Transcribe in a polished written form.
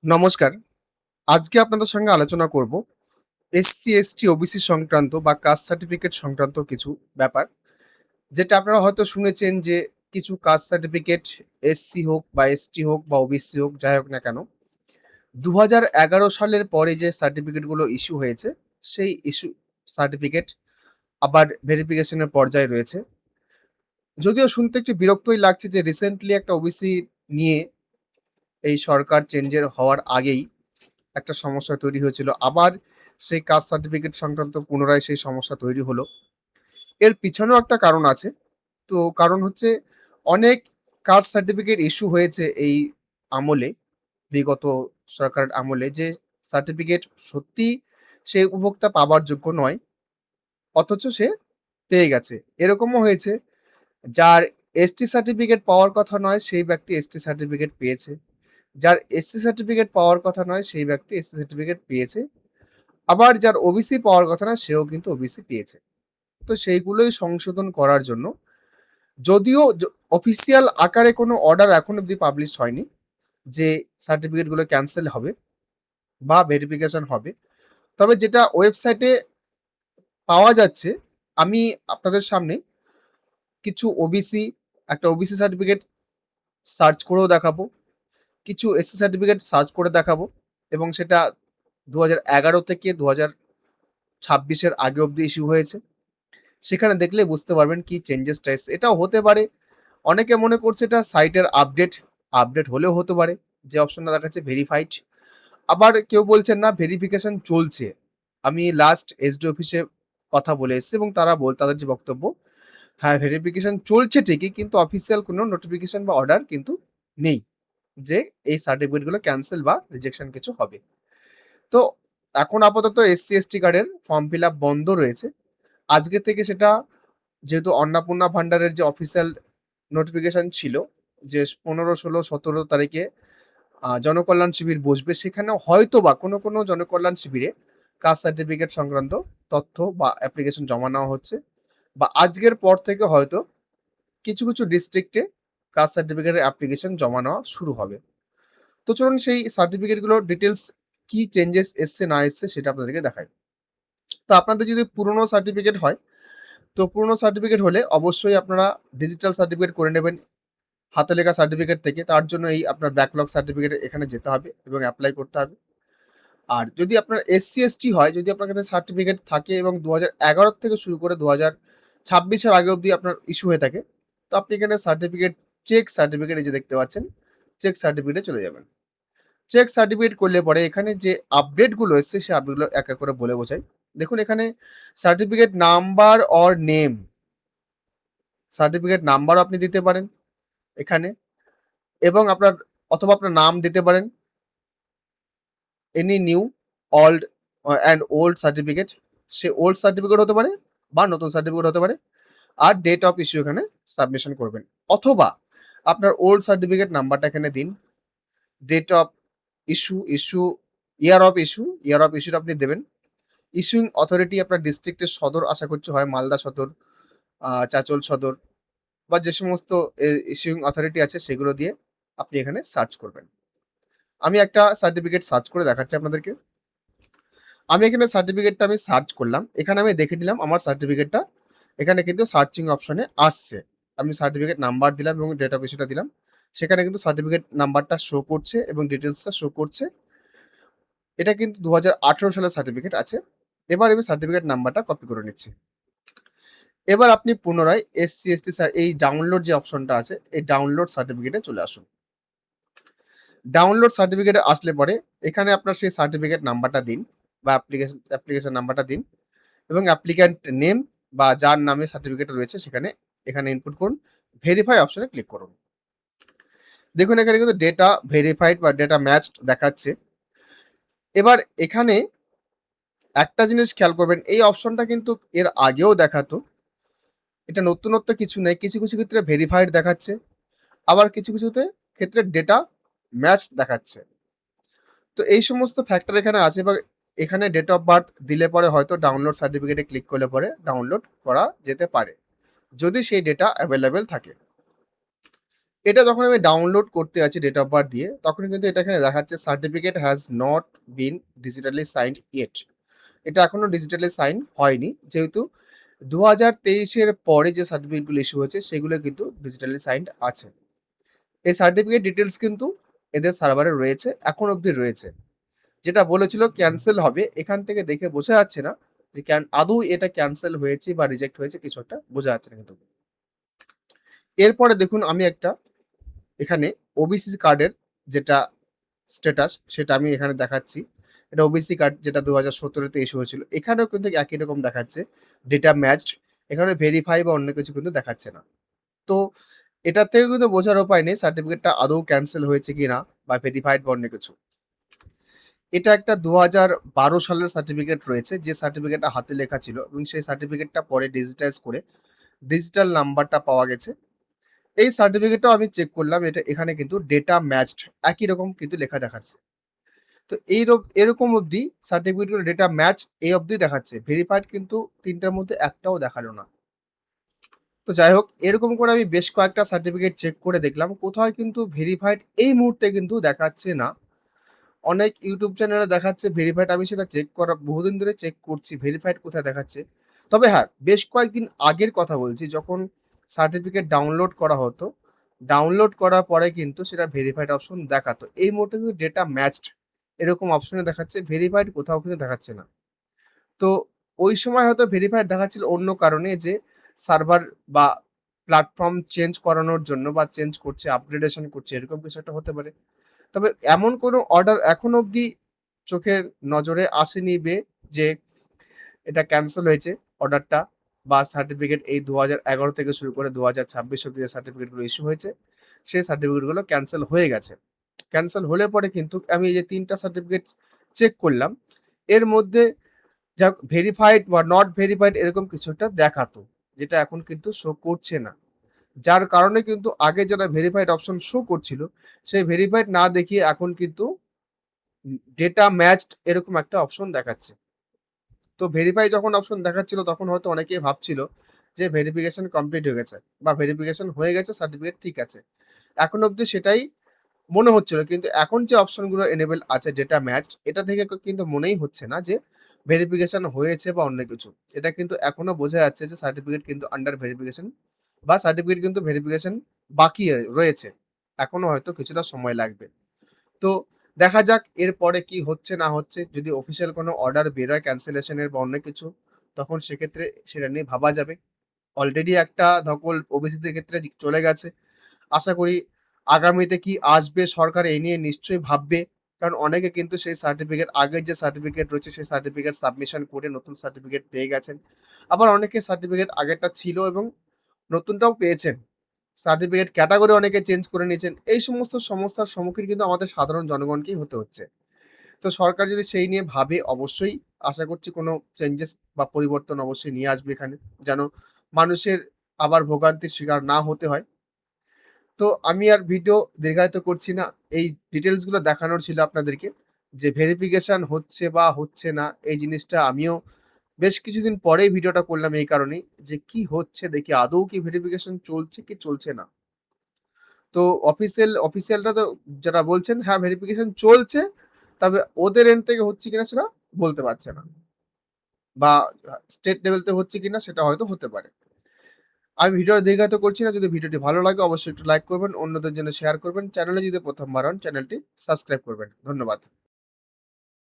নমস্কার। আজকে আপনাদের সঙ্গে আলোচনা করব এসসি, এসটি, ওবিসি সংক্রান্ত বা কাস্ট সার্টিফিকেট সংক্রান্ত কিছু ব্যাপার। যেটা আপনারা হয়তো শুনেছেন যে কিছু কাস্ট সার্টিফিকেট এসসি হোক বা এসটি হোক বা ওবিসি হোক যাই হোক না কেন, ২০১১ সালের পরে যে সার্টিফিকেটগুলো ইস্যু হয়েছে, সেই ইস্যু সার্টিফিকেট আবার ভেরিফিকেশন এর পর্যায়ে রয়েছে। যদিও শুনতে একটু বিরক্তই লাগছে যে রিসেন্টলি একটা ওবিসি নিয়ে এই সরকার চেঞ্জের হওয়ার আগেই একটা সমস্যা তৈরি হয়েছিল। আবার সেই কাস্ট সার্টিফিকেট সংক্রান্ত পুনরায় সেই সমস্যা তৈরি হলো। এর পিছনেও একটা কারণ আছে। তো কারণ হচ্ছে অনেক কাস্ট সার্টিফিকেট ইস্যু হয়েছে এই আমলে, বিগত সরকারের আমলে যে সার্টিফিকেট সত্যিই সে উপভোক্তা পাবার যোগ্য নয়, অথচ সে পেয়ে গেছে। এরকমও হয়েছে যার এসটি সার্টিফিকেট পাওয়ার কথা নয় সেই ব্যক্তি এসটি সার্টিফিকেট পেয়েছে। যার এসসি সার্টিফিকেট পাওয়ার কথা নয় সেই ব্যক্তি এসসি সার্টিফিকেট পেয়েছে। আবার যার ওবিসি পাওয়ার কথা না সেও কিন্তু ওবিসি পেয়েছে। তো সেইগুলোই সংশোধন করার জন্য যদিও অফিসিয়াল আকারে কোনো অর্ডার এখন অব্দি পাবলিশড হয়নি যে সার্টিফিকেটগুলো ক্যানসেল হবে বা ভেরিফিকেশন হবে। তবে যেটা ওয়েবসাইটে পাওয়া যাচ্ছে, আমি আপনাদের সামনে কিছু ওবিসি একটা ওবিসি সার্টিফিকেট সার্চ করেও দেখাবো। কিছু এসসি সার্টিফিকেট সার্চ করে দেখাবো এবং সেটা ২০১১ থেকে ২০২৬ এর আগে অব্দি ইস্যু হয়েছে। সেখানে দেখলে বুঝতে পারবেন কি চেঞ্জেসটা এসছে। এটাও হতে পারে অনেকে মনে করছে এটা সাইটের আপডেট হলেও হতে পারে। যে অপশনটা দেখাচ্ছে ভেরিফাইড। আবার কেউ বলছেন না ভেরিফিকেশন চলছে। আমি লাস্ট এসডি অফিসে কথা বলে এসেছি এবং তাদের যে বক্তব্য, হ্যাঁ ভেরিফিকেশন চলছে ঠিকই কিন্তু অফিসিয়াল কোনো নোটিফিকেশন বা অর্ডার কিন্তু নেই। যে এই সার্টিফিকেটগুলো ক্যানসেল বা রিজেকশন কিছু হবে। তো এখন আপাতত এসসি, এসটি কার্ডের ফর্ম ফিল আপ বন্ধ রয়েছে। আজকে থেকে সেটা যেহেতু অন্নপূর্ণা ভান্ডারের যে অফিসিয়াল নোটিফিকেশন ছিল যে 15, 16, 17 তারিখে জনকল্যাণ শিবির বসবে সেখানে হয়তোবা কোনো জনকল্যাণ শিবিরে কাস্ট সার্টিফিকেট সংক্রান্ত তথ্য বা অ্যাপ্লিকেশন জমা নেওয়া হচ্ছে বা আজকের পর থেকে হয়তো কিছু ডিস্ট্রিক্টে কাস্ট সার্টিফিকেটের অ্যাপ্লিকেশন জমা নেওয়া শুরু হবে। তো চলুন সেই সার্টিফিকেটগুলোর ডিটেলস কি চেঞ্জেস এসছে না এসছে সেটা আপনাদেরকে দেখাই। তো আপনাদের যদি পুরনো সার্টিফিকেট হয়, তো পুরনো সার্টিফিকেট হলে অবশ্যই আপনারা ডিজিটাল সার্টিফিকেট করে নেবেন হাতে লেখা সার্টিফিকেট থেকে। তার জন্য এই আপনার ব্যাকলগ সার্টিফিকেট এখানে যেতে হবে এবং এপ্লাই করতে হবে। আর যদি আপনার এসসি, এসটি হয়, যদি আপনার কাছে সার্টিফিকেট থাকে এবং ২০১১ থেকে শুরু করে ২০২৬ এর আগে অব্দি আপনার ইস্যু হয়ে থাকে, তো আপনি এখানে চেক সার্টিফিকেট এই যে দেখতে পাচ্ছেন, চেক সার্টিফিকেটে চলে যাবেন। চেক সার্টিফিকেট করলে পরে এখানে যে আপডেটগুলো এসছে সেই আপডেটগুলো এক করে বলে বোঝাই। দেখুন এখানে certificate number or name, certificate নাম্বারও আপনি দিতে পারেন এখানে এবং অথবা আপনার নাম দিতে পারেন। Any new, old and old certificate, সে ওল্ড সার্টিফিকেট হতে পারে বা নতুন সার্টিফিকেট হতে পারে। আর ডেট অফ ইস্যু এখানে সাবমিশন করবেন। অথবা আপনার ওল্ড সার্টিফিকেট নাম্বারটা এখানে দিন। Date of issue, year of ইস্যুটা আপনি দেবেন। ইস্যুইং অথরিটি আপনার ডিস্ট্রিক্টের সদর আশা করছি হয় মালদা সদর, চাঁচল সদর বা যে সমস্ত ইস্যুইং অথরিটি আছে সেগুলো দিয়ে আপনি এখানে সার্চ করবেন। আমি একটা সার্টিফিকেট সার্চ করে দেখাচ্ছি আপনাদেরকে। আমি এখানে সার্টিফিকেটটা আমি সার্চ করলাম। এখানে আমি দেখে নিলাম আমার সার্টিফিকেটটা এখানে কিন্তু সার্চিং অপশনে আসছে। আমি সার্টিফিকেট নাম্বার দিলাম এবং ডেট অফ ইস্যুটা দিলাম। সেখানে কিন্তু সার্টিফিকেট নাম্বারটা শো করছে এবং ডিটেইলসটা শো করছে। এটা কিন্তু ২০১৮ সালের সার্টিফিকেট আছে। এবার আমি সার্টিফিকেট নাম্বারটা কপি করে নিচ্ছি। এবার আপনি পুনরায় এসসি, এসটি এই ডাউনলোড যে অপশনটা আছে, এই ডাউনলোড সার্টিফিকেটে চলে আসুন। ডাউনলোড সার্টিফিকেটে আসলে পরে এখানে আপনার সেই সার্টিফিকেট নাম্বারটা দিন বা অ্যাপ্লিকেশন নাম্বারটা দিন এবং অ্যাপ্লিক্যান্ট নেম বা যার নামে সার্টিফিকেটটা রয়েছে এখানে ইনপুট করুন। ভেরিফাই অপশনে ক্লিক করুন। দেখুন এখানে কিন্তু ডেটা ভেরিফাইড বা ডেটা ম্যাচড দেখাচ্ছে। এবার এখানে একটা জিনিস খেয়াল করবেন, এই অপশনটা কিন্তু এর আগেও দেখাতো। এটা নতুনত্ব কিছু নেই। কিছু ক্ষেত্রে ভেরিফাইড দেখাচ্ছে। আবার কিছুতে ক্ষেত্রে ডেটা ম্যাচড দেখাচ্ছে। তো এই সমস্ত ফ্যাক্টর এখানে আছে এবং এখানে ডেট অফ বার্থ দিলে পরে হয়তো ডাউনলোড সার্টিফিকেটে ক্লিক করলে পরে ডাউনলোড করা যেতে পারে। যদি সেই ডেটা অ্যাভেলেবেল থাকে। এটা যখন আমি ডাউনলোড করতে যাচ্ছি ডেট অফ বার্থ দিয়ে, তখন কিন্তু এটা এখানে দেখাচ্ছে certificate has not been digitally signed yet. এটা এখনো ডিজিটালি সাইন হয়নি। যেহেতু ২০২৩ এর পরে যে সার্টিফিকেটগুলো ইস্যু হয়েছে সেগুলো কিন্তু ডিজিটালি সাইনড আছে। এই সার্টিফিকেট ডিটেইলস কিন্তু এদের সার্ভারে রয়েছে, এখন অবধি রয়েছে। যেটা বলেছিল ক্যানসেল হবে, এখান থেকে দেখে বোঝা যাচ্ছে না যে আদৌ এটা ক্যানসেল হয়েছে বা রিজেক্ট হয়েছে, কিছু একটা বোঝা যাচ্ছে না কিন্তু। এরপরে দেখুন আমি একটা এখানে ওবিসি কার্ডের যেটা স্ট্যাটাস সেটা আমি এখানে দেখাচ্ছি। এটা ওবিসি কার্ড যেটা ২০১৭ তে ইস্যু হয়েছিল। এখানেও কিন্তু একই রকম দেখাচ্ছে ডেটা ম্যাচড। এখানে ভেরিফাই বা অন্য কিছু কিন্তু দেখাচ্ছে না। তো এটার থেকে কিন্তু বোঝার উপায় নেই সার্টিফিকেটটা আদৌ ক্যানসেল হয়েছে কিনা বা ভেরিফাইড বা অন্য কিছু। এটা একটা ২০১২ সালের সার্টিফিকেট রয়েছে, যে সার্টিফিকেটটা হাতে লেখা ছিল এবং সেই সার্টিফিকেটটা পরে ডিজিটাইজ করে ডিজিটাল নাম্বারটা পাওয়া গেছে। এই সার্টিফিকেটটাও আমি চেক করলাম, এটা এখানে কিন্তু ডেটা ম্যাচড একই রকম কিন্তু লেখা দেখাচ্ছে। তো এরকম অবধি সার্টিফিকেটগুলো ডেটা ম্যাচ এই অবধি দেখাচ্ছে। ভেরিফাইড কিন্তু ৩ টার মধ্যে একটাও দেখালো না। তো যাই হোক, এরকম করে আমি বেশ কয়েকটা সার্টিফিকেট চেক করে দেখলাম। কোথাও কিন্তু ভেরিফাইড এই মুহূর্তে কিন্তু দেখাচ্ছে না। অনেক ইউটিউব চ্যানেলে দেখাচ্ছে ভেরিফাইড, আমি সেটা চেক করা বহুদিন ধরে চেক করছি ভেরিফাইড কোথায় দেখাচ্ছে। তবে হ্যাঁ, বেশ কয়েকদিন আগের কথা বলছি, যখন সার্টিফিকেট ডাউনলোড করা হতো, ডাউনলোড করার পরে কিন্তু সেটা ভেরিফাইড অপশন দেখাতো। এই মুহূর্তে কিন্তু ডেটা ম্যাচড এরকম অপশনে দেখাচ্ছে, ভেরিফাইড কোথাও কিন্তু দেখাচ্ছে না। তো ওই সময় হয়তো ভেরিফাইড দেখাচ্ছিল অন্য কারণে, যে সার্ভার বা প্ল্যাটফর্ম চেঞ্জ করানোর জন্য বা চেঞ্জ করছে, আপগ্রেডেশন করছে, এরকম কিছু একটা হতে পারে। তবে এমন কোনো অর্ডার এখনো অবধি চোখের নজরে আসেনি যে এটা ক্যানসেল হয়েছে অর্ডারটা বা সার্টিফিকেট এই ২০১১ থেকে শুরু করে ২০২৬ অব্দি যে সার্টিফিকেটগুলো ইস্যু হয়েছে, সেই সার্টিফিকেটগুলো ক্যানসেল হয়ে গেছে। ক্যানসেল হলে পরে কিন্তু আমি এই যে ৩ টা সার্টিফিকেট চেক করলাম, এর মধ্যে যাক ভেরিফাইড বা নট ভেরিফাইড এরকম কিছু একটা দেখাতো, যেটা এখন কিন্তু শো করছে না। যার কারণে কিন্তু আগে যারা ভেরিফাইড অপশন শো করছিল, সেই ভেরিফাইড না দেখিয়ে এখন কিন্তু ডেটা ম্যাচড এরকম একটা অপশন দেখাচ্ছে। তো ভেরিফাই যখন অপশন দেখাচ্ছিল তখন হয়তো অনেকেই ভাবছিল যে ভেরিফিকেশন কমপ্লিট হয়ে গেছে বা ভেরিফিকেশন হয়ে গেছে, সার্টিফিকেট ঠিক আছে। এখন অবধি সেটাই মনে হচ্ছিল, কিন্তু এখন যে অপশনগুলো এনেবল আছে ডেটা ম্যাচড, এটা থেকে কিন্তু মনেই হচ্ছে না যে ভেরিফিকেশন হয়েছে বা অন্য কিছু। এটা কিন্তু এখনো বোঝা যাচ্ছে যে সার্টিফিকেট কিন্তু আন্ডার ভেরিফিকেশন বা সার্টিফিকেট কিন্তু ভেরিফিকেশন বাকি রয়েছে। এখনো হয়তো কিছুটা সময় লাগবে। তো দেখা যাক এরপরে কি হচ্ছে না হচ্ছে। যদি অফিসিয়াল কোনো অর্ডার বেরোয় ক্যান্সেলেশনের বা অন্য কিছু, তখন সেক্ষেত্রে সেটা নিয়ে ভাবা যাবে। অলরেডি একটা ধকল ওবিসিদের ক্ষেত্রে চলে গেছে। আশা করি আগামীতে কি আসবে, সরকার এই নিয়ে নিশ্চয়ই ভাববে। কারণ অনেকে কিন্তু সেই সার্টিফিকেট, আগের যে সার্টিফিকেট রয়েছে সেই সার্টিফিকেট সাবমিশন করে নতুন সার্টিফিকেট পেয়ে গেছেন। আবার অনেকে সার্টিফিকেট আগেরটা ছিল এবং নতুনটাও পেয়েছেন। সার্টিফিকেট ক্যাটেগরি অনেকে চেঞ্জ করে নিয়েছেন। এই সমস্ত সমস্যার সম্মুখীন কিন্তু আমাদের সাধারণ জনগণকেই হতে হচ্ছে। তো সরকার যদি সেই নিয়ে ভাবে, অবশ্যই আশা করছি কোনো চেঞ্জেস বা পরিবর্তন অবশ্যই নিয়ে আসবে এখানে। যেন মানুষের আবার ভোগান্তির শিকার না হতে হয়। তো আমি আর ভিডিও দীর্ঘায়িত করছি না। এই ডিটেইলস গুলো দেখানোর ছিল আপনাদেরকে, যে ভেরিফিকেশন হচ্ছে বা হচ্ছে না, এই জিনিসটা আমিও বেশ কিছুদিন পরেই ভিডিওটা করলাম এই কারণেই, যে কি হচ্ছে দেখি আদৌ কি ভেরিফিকেশন চলছে কি চলছে না। তো অফিসিয়ালরা তো যারা বলছেন হ্যাঁ ভেরিফিকেশন চলছে, তবে ওদের এন্ড থেকে হচ্ছে কিনা সেটা বলতে পারছে না। বা স্টেট লেভেল তে হচ্ছে কিনা সেটা হয়তো হতে পারে। আমি ভিডিওটা দীর্ঘায়িত করছি না। যদি ভিডিওটি ভালো লাগে অবশ্যই একটু লাইক করবেন, অন্যদের জন্য শেয়ার করবেন। চ্যানেলে যদি প্রথমবার হন চ্যানেলটি সাবস্ক্রাইব করবেন। ধন্যবাদ।